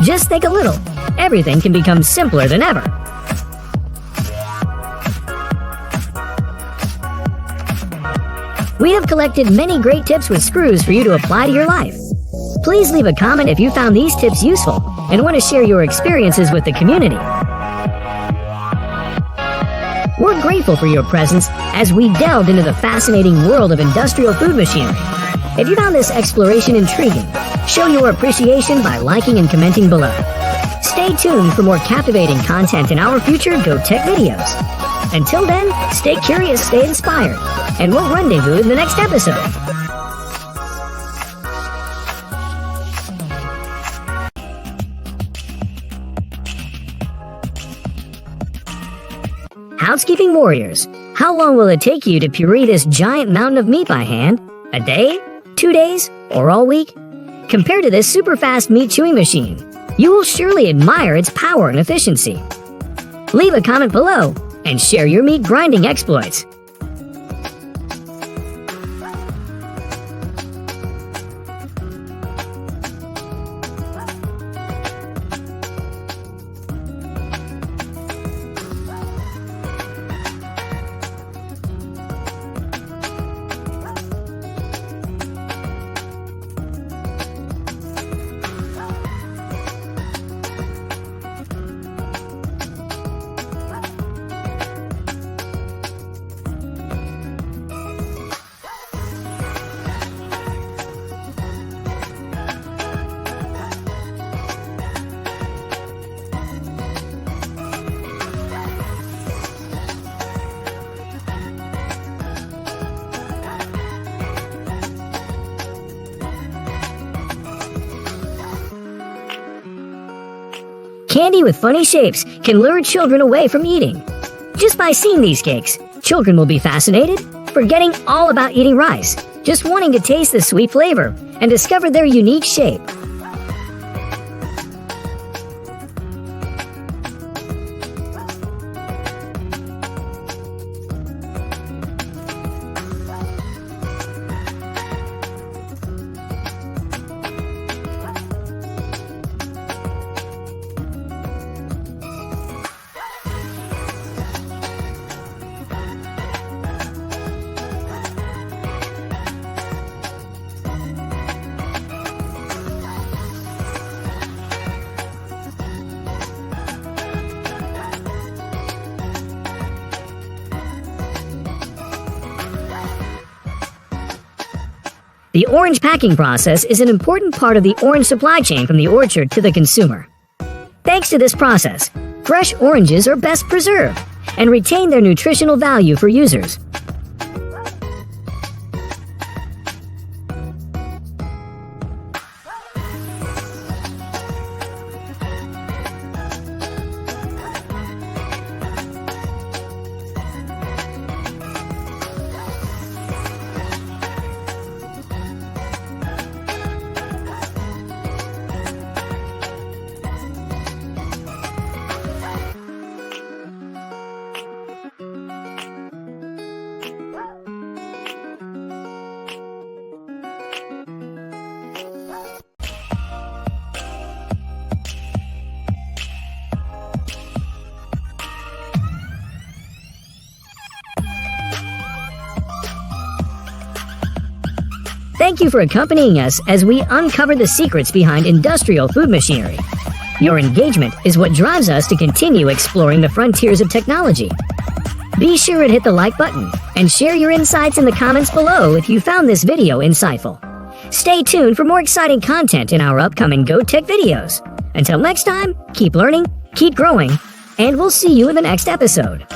Just think a little. Everything can become simpler than ever. We have collected many great tips with screws for you to apply to your life. Please leave a comment if you found these tips useful and want to share your experiences with the community. We're grateful for your presence as we delved into the fascinating world of industrial food machinery. If you found this exploration intriguing, show your appreciation by liking and commenting below. Stay tuned for more captivating content in our future Go Tech videos. Until then, stay curious, stay inspired, and we'll rendezvous in the next episode. Housekeeping warriors, how long will it take you to puree this giant mountain of meat by hand? A day? 2 days? Or all week? Compared to this super fast meat chewing machine, you will surely admire its power and efficiency. Leave a comment below and share your meat grinding exploits. Candy with funny shapes can lure children away from eating. Just by seeing these cakes, children will be fascinated, forgetting all about eating rice, just wanting to taste the sweet flavor and discover their unique shape. The orange packing process is an important part of the orange supply chain from the orchard to the consumer. Thanks to this process, fresh oranges are best preserved and retain their nutritional value for users. Thank you for accompanying us as we uncover the secrets behind industrial food machinery. Your engagement is what drives us to continue exploring the frontiers of technology. Be sure to hit the like button and share your insights in the comments below if you found this video insightful. Stay tuned for more exciting content in our upcoming Go Tech videos. Until next time, keep learning, keep growing, and we'll see you in the next episode.